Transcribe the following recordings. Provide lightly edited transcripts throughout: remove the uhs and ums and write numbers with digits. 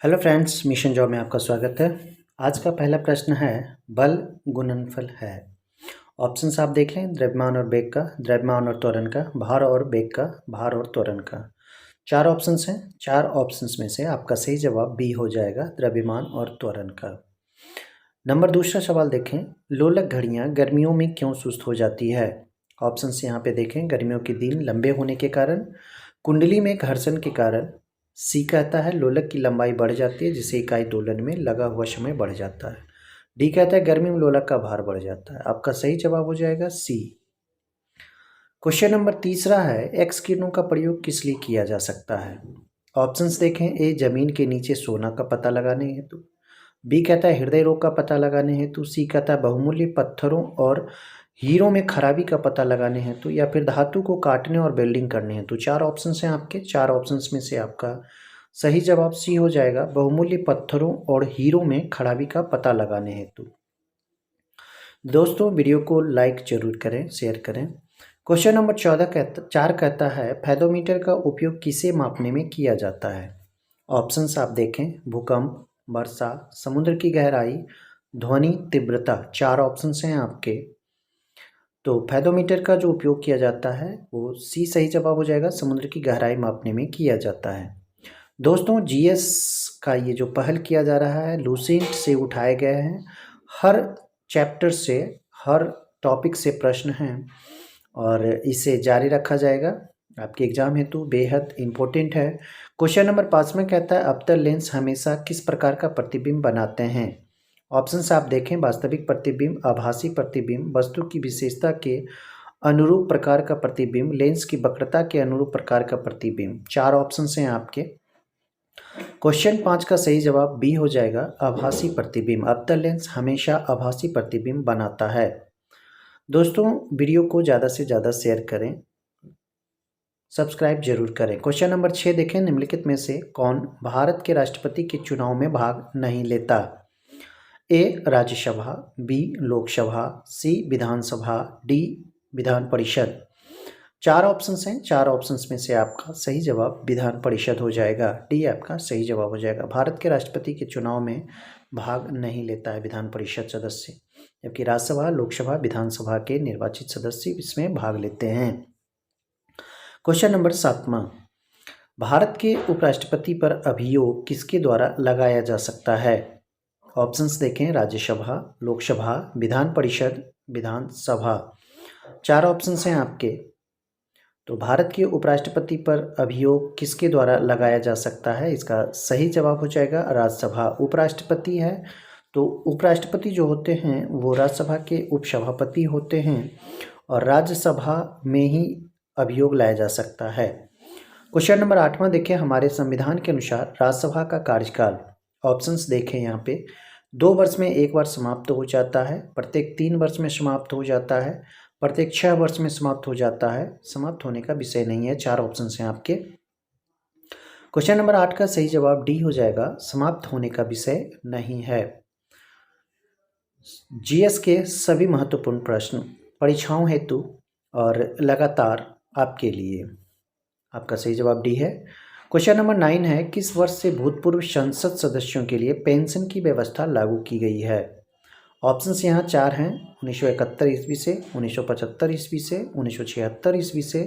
Hello friends, mission job में आपका स्वागत है। आज का पहला प्रश्न है, बल गुणनफल है। ऑप्शंस आप देख लें, द्रव्यमान और वेग का, द्रव्यमान और त्वरण का, भार और वेग का, भार और त्वरण का। चार ऑप्शंस हैं। चार ऑप्शंस में से आपका सही जवाब बी हो जाएगा, द्रव्यमान और त्वरण का। नंबर दूसरा सवाल देखें, लोलक घड़ियां गर्मियों में क्यों सुस्त हो जाती है। ऑप्शंस यहाँ पे देखें, गर्मियों के दिन लंबे होने के कारण, कुंडली में घर्षण के कारण, सी कहता है लोलक की लंबाई बढ़ जाती है जिससे इकाई दोलन में लगा हुआ समय बढ़ जाता है। डी कहता है गर्मी में लोलक का भार बढ़ जाता है। आपका सही जवाब हो जाएगा सी। क्वेश्चन नंबर तीसरा है, एक्स किरणों का प्रयोग किस लिए किया जा सकता है। ऑप्शंस देखें, ए जमीन के नीचे सोना का पता लगाने हेतु, बी कहता है हृदय रोग का पता लगाने हेतु, सी कहता है बहुमूल्य पत्थरों और हीरों में खराबी का पता लगाने हेतु, या फिर धातु को काटने और वेल्डिंग करने हेतु। चार ऑप्शंस हैं आपके। चार ऑप्शंस में से आपका सही जवाब सी हो जाएगा, बहुमूल्य पत्थरों और हीरों में खराबी का पता लगाने हेतु। दोस्तों, वीडियो को लाइक जरूर करें, शेयर करें। क्वेश्चन नंबर 4 कहता है, फेदोमीटर का उपयोग किसे मापने में किया जाता है। ऑप्शंस आप देखें, भूकंप, वर्षा, समुद्र की गहराई, ध्वनि तीव्रता। चार ऑप्शंस हैं आपके। तो फेदोमीटर का जो उपयोग किया जाता है वो सी सही जवाब हो जाएगा, समुद्र की गहराई मापने में किया जाता है। दोस्तों, जीएस का ये जो पहल किया जा रहा है, लूसेंट से उठाए गए हैं। हर चैप्टर से, हर टॉपिक से प्रश्न हैं और इसे जारी रखा जाएगा। आपके एग्जाम हेतु बेहद इम्पोर्टेंट है। क्वेश्चन नंबर 5 में कहता है, अवतल लेंस हमेशा किस प्रकार का प्रतिबिंब बनाते हैं। ऑप्शंस आप देखें, वास्तविक प्रतिबिंब, आभासी प्रतिबिंब, वस्तु की विशेषता के अनुरूप प्रकार का प्रतिबिंब, लेंस की वक्रता के अनुरूप प्रकार का प्रतिबिंब। चार ऑप्शंस हैं आपके। क्वेश्चन 5 का सही जवाब बी हो जाएगा, आभासी प्रतिबिंब। अवतल लेंस हमेशा आभासी प्रतिबिंब बनाता है। दोस्तों, वीडियो को ज़्यादा से ज़्यादा शेयर करें, सब्सक्राइब जरूर करें। क्वेश्चन नंबर 6 देखें, निम्नलिखित में से कौन भारत के राष्ट्रपति के चुनाव में भाग नहीं लेता। ए राज्यसभा, बी लोकसभा, सी विधानसभा, डी विधान परिषद। चार ऑप्शंस हैं। चार ऑप्शंस में से आपका सही जवाब विधान परिषद हो जाएगा। डी आपका सही जवाब हो जाएगा। भारत के राष्ट्रपति के चुनाव में भाग नहीं लेता है विधान परिषद सदस्य, जबकि राज्यसभा, लोकसभा, विधानसभा के निर्वाचित सदस्य इसमें भाग लेते हैं। क्वेश्चन नंबर 7वां, भारत के उपराष्ट्रपति पर अभियोग किसके द्वारा लगाया जा सकता है। ऑप्शंस देखें, राज्यसभा, लोकसभा, विधान परिषद, विधानसभा। चार ऑप्शंस हैं आपके। तो भारत के उपराष्ट्रपति पर अभियोग किसके द्वारा लगाया जा सकता है, इसका सही जवाब हो जाएगा राज्यसभा। उपराष्ट्रपति है तो उपराष्ट्रपति जो होते हैं वो राज्यसभा के उपसभापति होते हैं और राज्यसभा में ही अभियोग लाया जा सकता है। क्वेश्चन नंबर 8वां देखिए, हमारे संविधान के अनुसार राज्यसभा का कार्यकाल, ऑप्शंस देखें यहाँ पे, 2 वर्ष में एक बार समाप्त हो जाता है, प्रत्येक 3 वर्ष में समाप्त हो जाता है, प्रत्येक 6 वर्ष में समाप्त हो जाता है, समाप्त होने का विषय नहीं है। चार ऑप्शंस हैं आपके। क्वेश्चन नंबर 8 का सही जवाब डी हो जाएगा, समाप्त होने का विषय नहीं है। जीएस के सभी महत्वपूर्ण प्रश्न परीक्षाओं हेतु और लगातार आपके लिए, आपका सही जवाब डी है। क्वेश्चन नंबर 9 है, किस वर्ष से भूतपूर्व संसद सदस्यों के लिए पेंशन की व्यवस्था लागू की गई है। ऑप्शंस यहाँ चार हैं, 1971 ईस्वी से, 1975 ईस्वी से, 1976 ईस्वी से,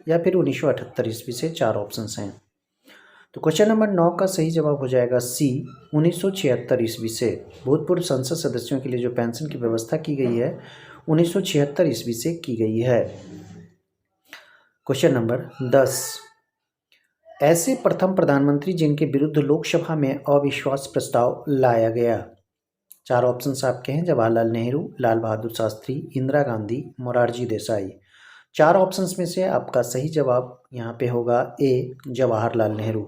या फिर 1978 ईस्वी से। चार ऑप्शंस हैं। तो क्वेश्चन नंबर 9 का सही जवाब हो जाएगा सी, 1976 ईस्वी से। भूतपूर्व संसद सदस्यों के लिए जो पेंशन की व्यवस्था की गई है 1976 ईस्वी से की गई है। क्वेश्चन नंबर 10, ऐसे प्रथम प्रधानमंत्री जिनके विरुद्ध लोकसभा में अविश्वास प्रस्ताव लाया गया। चार ऑप्शंस आपके हैं, जवाहरलाल नेहरू, लाल बहादुर शास्त्री, इंदिरा गांधी, मोरारजी देसाई। चार ऑप्शंस में से आपका सही जवाब यहाँ पे होगा ए, जवाहरलाल नेहरू।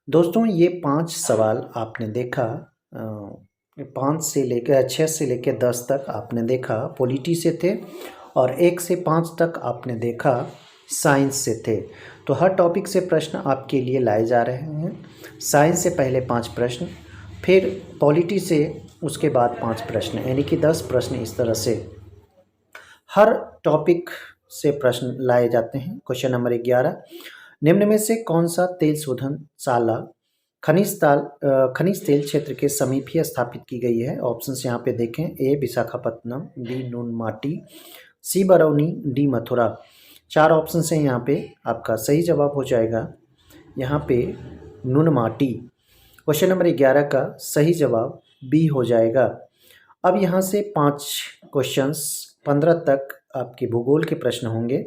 दोस्तों, ये 5 सवाल आपने देखा, 5 से लेकर 6 से लेकर 10 तक आपने देखा पॉलिटी से थे, और 1 से 5 तक आपने देखा साइंस से थे। तो हर टॉपिक से प्रश्न आपके लिए लाए जा रहे हैं। साइंस से पहले 5 प्रश्न, फिर पॉलिटी से उसके बाद 5 प्रश्न, यानी कि 10 प्रश्न। इस तरह से हर टॉपिक से प्रश्न लाए जाते हैं। क्वेश्चन नंबर 11, निम्न में से कौन सा तेल शोधनशाला खनिज तेल क्षेत्र के समीप ही स्थापित की गई है। ऑप्शंस यहाँ पे देखें, ए विशाखापत्तनम, बी नूनमाटी, सी बरौनी, डी मथुरा। 4 ऑप्शन हैं यहाँ पे, आपका सही जवाब हो जाएगा यहाँ पे नूनमाटी। क्वेश्चन नंबर 11 का सही जवाब बी हो जाएगा। अब यहाँ से 5 क्वेश्चंस 15 तक आपके भूगोल के प्रश्न होंगे।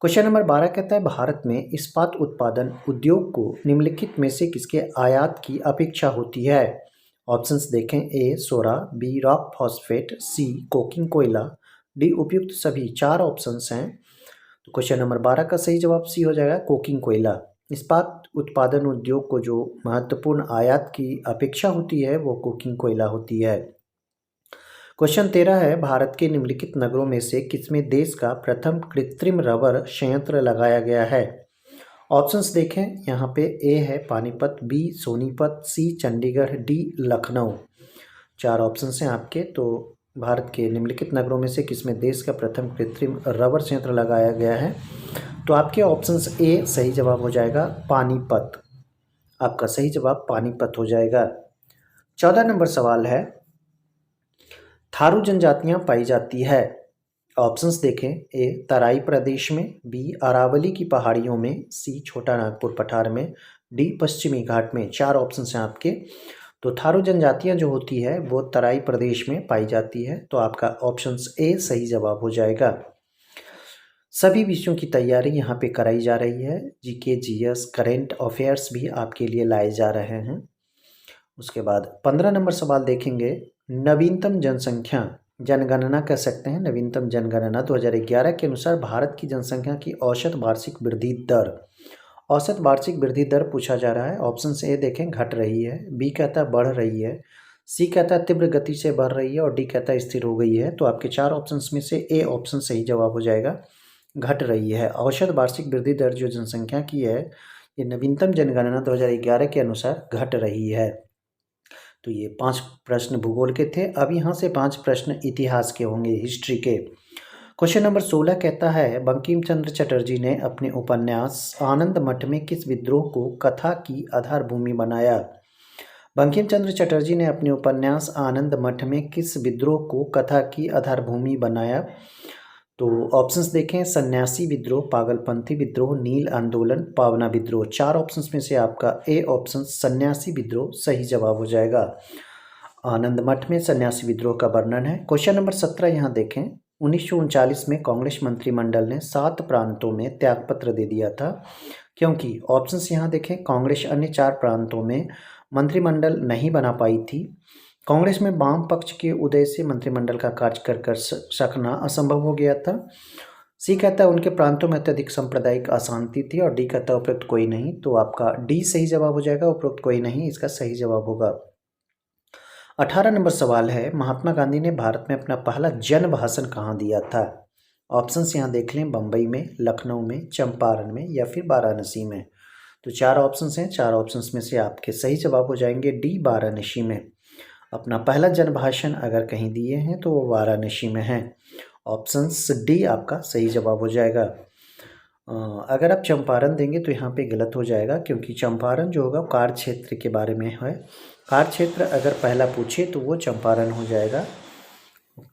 क्वेश्चन नंबर 12 कहता है, भारत में इस्पात उत्पादन उद्योग को निम्नलिखित में से किसके आयात की अपेक्षा होती है? ऑप्शंस देखें, ए सोरा, बी रॉक फॉस्फेट, सी कोकिंग कोयला, डी उपयुक्त सभी। 4 ऑप्शंस हैं। तो क्वेश्चन नंबर 12 का सही जवाब सी हो जाएगा, कोकिंग कोयला। इस्पात उत्पादन उद्योग को जो महत्वपूर्ण आयात की अपेक्षा होती है वो कोकिंग कोयला होती है। क्वेश्चन 13 है, भारत के निम्नलिखित नगरों में से किसमें देश का प्रथम कृत्रिम रबर संयंत्र लगाया गया है? ऑप्शंस देखें, यहाँ पे ए है पानीपत, बी सोनीपत, सी चंडीगढ़, डी लखनऊ। 4 ऑप्शंस हैं आपके। तो भारत के निम्नलिखित नगरों में से किसमें देश का प्रथम कृत्रिम रबर संयंत्र लगाया गया है? तो आपके ऑप्शंस ए सही जवाब हो जाएगा, पानीपत। आपका सही जवाब पानीपत हो जाएगा। 14 नंबर सवाल है, थारू जनजातियां पाई जाती है। ऑप्शंस देखें, ए तराई प्रदेश में, बी अरावली की पहाड़ियों में, सी छोटा नागपुर पठार में, डी पश्चिमी घाट में। 4 ऑप्शंस हैं आपके। तो थारू जनजातियां जो होती है वो तराई प्रदेश में पाई जाती है। तो आपका ऑप्शंस ए सही जवाब हो जाएगा। सभी विषयों की तैयारी यहाँ पे कराई जा रही है। जीके, जीएस, करेंट अफेयर्स भी आपके लिए लाए जा रहे हैं। उसके बाद 15 नंबर सवाल देखेंगे, नवीनतम जनसंख्या जनगणना कह सकते हैं। नवीनतम जनगणना 2011 के अनुसार भारत की जनसंख्या की औसत वार्षिक वृद्धि दर। औसत वार्षिक वृद्धि दर पूछा जा रहा है। ऑप्शन ए देखें, घट रही है, बी कहता है बढ़ रही है, सी कहता है तीव्र गति से बढ़ रही है और डी कहता है स्थिर हो गई है। तो आपके 4 ऑप्शन में से ए ऑप्शन सही जवाब हो जाएगा, घट रही है। औसत वार्षिक वृद्धि दर जो जनसंख्या की है ये नवीनतम जनगणना 2011 के अनुसार घट रही है। तो ये 5 प्रश्न भूगोल के थे। अब यहाँ से 5 प्रश्न इतिहास के होंगे, हिस्ट्री के। क्वेश्चन नंबर 16 कहता है, बंकिम चंद्र चटर्जी ने अपने उपन्यास आनंद मठ में किस विद्रोह को कथा की आधार भूमि बनाया? बंकिम चंद्र चटर्जी ने अपने उपन्यास आनंद मठ में किस विद्रोह को कथा की आधार भूमि बनाया? तो ऑप्शंस देखें, सन्यासी विद्रोह, पागलपंथी विद्रोह, नील आंदोलन, पावना विद्रोह। 4 ऑप्शंस में से आपका ए ऑप्शन सन्यासी विद्रोह सही जवाब हो जाएगा। आनंद मठ में सन्यासी विद्रोह का वर्णन है। क्वेश्चन नंबर 17 यहाँ देखें, 1939 में कांग्रेस मंत्रिमंडल ने 7 प्रांतों में त्यागपत्र दे दिया था, क्योंकि ऑप्शंस यहाँ देखें, कांग्रेस अन्य 4 प्रांतों में मंत्रिमंडल नहीं बना पाई थी, कांग्रेस में वाम पक्ष के उदय से मंत्रिमंडल का कार्य कर सकना असंभव हो गया था, सी कहता है उनके प्रांतों में अत्यधिक सांप्रदायिक अशांति थी और डी कहता है उपरोक्त कोई नहीं। तो आपका डी सही जवाब हो जाएगा, उपरोक्त कोई नहीं इसका सही जवाब होगा। 18 नंबर सवाल है, महात्मा गांधी ने भारत में अपना पहला जन भाषण कहाँ दिया था? ऑप्शंस यहाँ देख लें, बम्बई में, लखनऊ में, चंपारण में या फिर वाराणसी में। तो 4 ऑप्शंस हैं। 4 ऑप्शंस में से आपके सही जवाब हो जाएंगे डी, वाराणसी में। अपना पहला जन भाषण अगर कहीं दिए हैं तो वो वाराणसी में है। ऑप्शंस डी आपका सही जवाब हो जाएगा। अगर आप चंपारण देंगे तो यहाँ पे गलत हो जाएगा, क्योंकि चंपारण जो होगा कार्य क्षेत्र के बारे में है। कार्य क्षेत्र अगर पहला पूछे तो वो चंपारण हो जाएगा,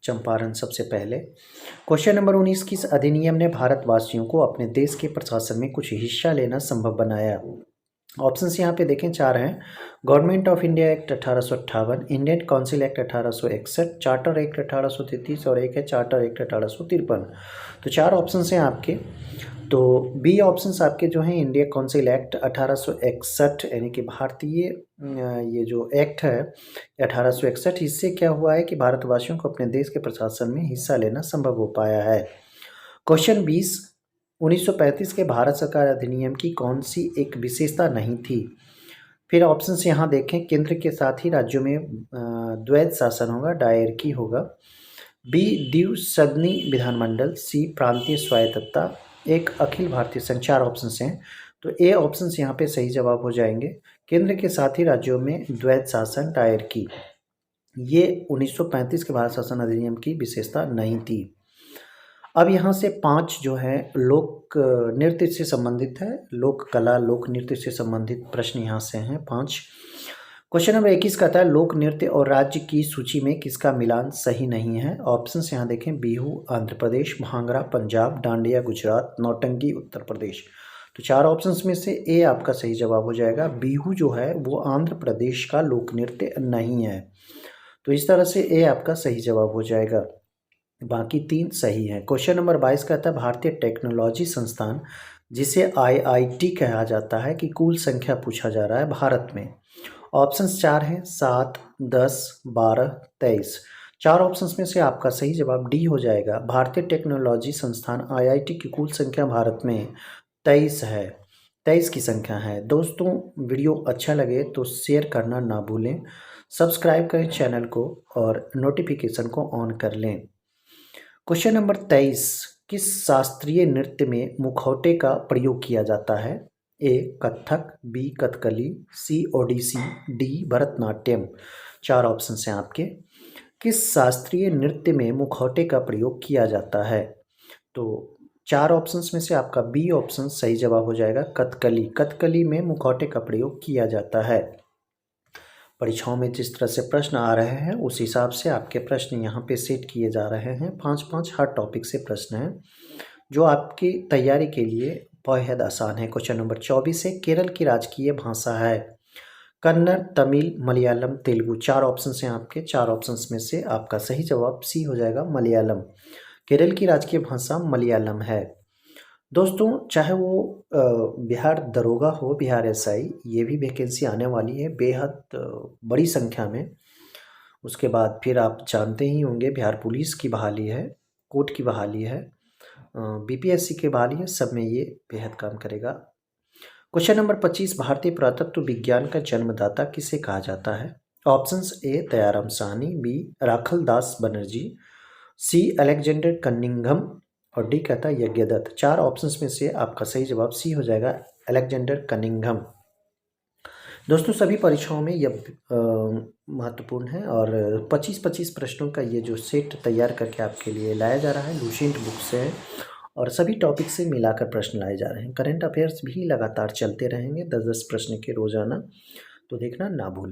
चंपारण सबसे पहले। क्वेश्चन नंबर 19, किस अधिनियम ने भारतवासियों को अपने देश के प्रशासन में कुछ हिस्सा लेना संभव बनाया? ऑप्शंस यहाँ पे देखें, 4 हैं। Government of India act 1858, Indian council act 1861, charter act 1833 और एक है चार्टर एक्ट 1853। तो 4 ऑप्शंस हैं आपके। तो बी ऑप्शंस आपके जो हैं, इंडिया काउंसिल एक्ट 1861 यानी कि भारतीय ये जो एक्ट है 1861, इससे क्या हुआ है कि भारतवासियों को अपने देश के प्रशासन में हिस्सा लेना संभव हो पाया है। क्वेश्चन 20, 1935 के भारत सरकार अधिनियम की कौन सी एक विशेषता नहीं थी? फिर ऑप्शंस यहाँ देखें, केंद्र के साथ ही राज्यों में द्वैध शासन होगा, डायरकी होगा, बी द्विसदनी विधानमंडल, सी प्रांतीय स्वायत्तता, एक अखिल भारतीय संघ। 4 ऑप्शंस हैं। तो ए ऑप्शंस यहाँ पे सही जवाब हो जाएंगे, केंद्र के साथ ही राज्यों में द्वैध शासन, डायरकी। ये 1935 के भारत शासन अधिनियम की विशेषता नहीं थी। अब यहाँ से 5 जो है लोक नृत्य से संबंधित है, लोक कला लोक नृत्य से संबंधित प्रश्न यहाँ से हैं 5। क्वेश्चन नंबर 21 कहता है लोक नृत्य और राज्य की सूची में किसका मिलान सही नहीं है। ऑप्शंस यहाँ देखें, बिहू आंध्र प्रदेश, भांगड़ा पंजाब, डांडिया गुजरात, नौटंकी उत्तर प्रदेश। तो 4 ऑप्शंस में से ए आपका सही जवाब हो जाएगा। बिहू जो है वो आंध्र प्रदेश का लोक नृत्य नहीं है, तो इस तरह से ए आपका सही जवाब हो जाएगा। बाकी 3 सही हैं। क्वेश्चन नंबर 22 कहता है भारतीय टेक्नोलॉजी संस्थान जिसे आईआईटी कहा जाता है की कुल संख्या पूछा जा रहा है भारत में। ऑप्शंस 4 हैं, 7, 10, 12, 23। 4 ऑप्शंस में से आपका सही जवाब डी हो जाएगा। भारतीय टेक्नोलॉजी संस्थान आईआईटी की कुल संख्या भारत में 23 है, 23 की संख्या है। दोस्तों वीडियो अच्छा लगे तो शेयर करना ना भूलें, सब्सक्राइब करें चैनल को और नोटिफिकेशन को ऑन कर लें। क्वेश्चन नंबर 23, किस शास्त्रीय नृत्य में मुखौटे का प्रयोग किया जाता है। ए कथक, बी कथकली, सी ओडिसी, डी भरतनाट्यम। 4 ऑप्शन हैं आपके। किस शास्त्रीय नृत्य में मुखौटे का प्रयोग किया जाता है। तो 4 ऑप्शंस में से आपका बी ऑप्शन सही जवाब हो जाएगा, कथकली। कथकली में मुखौटे का प्रयोग किया जाता है। परीक्षाओं में जिस तरह से प्रश्न आ रहे हैं उस हिसाब से आपके प्रश्न यहाँ पे सेट किए जा रहे हैं। 5-5 हर टॉपिक से प्रश्न हैं जो आपकी तैयारी के लिए बेहद आसान है। क्वेश्चन नंबर 24 है, केरल की राजकीय भाषा है कन्नड़, तमिल, मलयालम, तेलुगु। 4 ऑप्शन हैं आपके। 4 ऑप्शन में से आपका सही जवाब सी हो जाएगा, मलयालम। केरल की राजकीय भाषा मलयालम है। दोस्तों चाहे वो बिहार दरोगा हो, बिहार एसआई, ये भी वैकेंसी आने वाली है बेहद बड़ी संख्या में। उसके बाद फिर आप जानते ही होंगे बिहार पुलिस की बहाली है, कोर्ट की बहाली है, बीपीएससी की बहाली है, सब में ये बेहद काम करेगा। क्वेश्चन नंबर 25, भारतीय पुरातत्व विज्ञान का जन्मदाता किसे कहा जाता है। Options A Dayaram Sahni, B Rakhal Das Banerjee, C Alexander Cunningham और डी कहता है यज्ञदत्त। 4 ऑप्शंस में से आपका सही जवाब सी हो जाएगा, अलेक्जेंडर कनिंघम। दोस्तों सभी परीक्षाओं में यह महत्वपूर्ण है और 25-25 प्रश्नों का ये जो सेट तैयार करके आपके लिए लाया जा रहा है लुसेंट बुक से है और सभी टॉपिक से मिलाकर प्रश्न लाए जा रहे हैं। करंट अफेयर्स भी लगातार चलते रहेंगे 10-10 प्रश्न के रोजाना, तो देखना ना भूलें।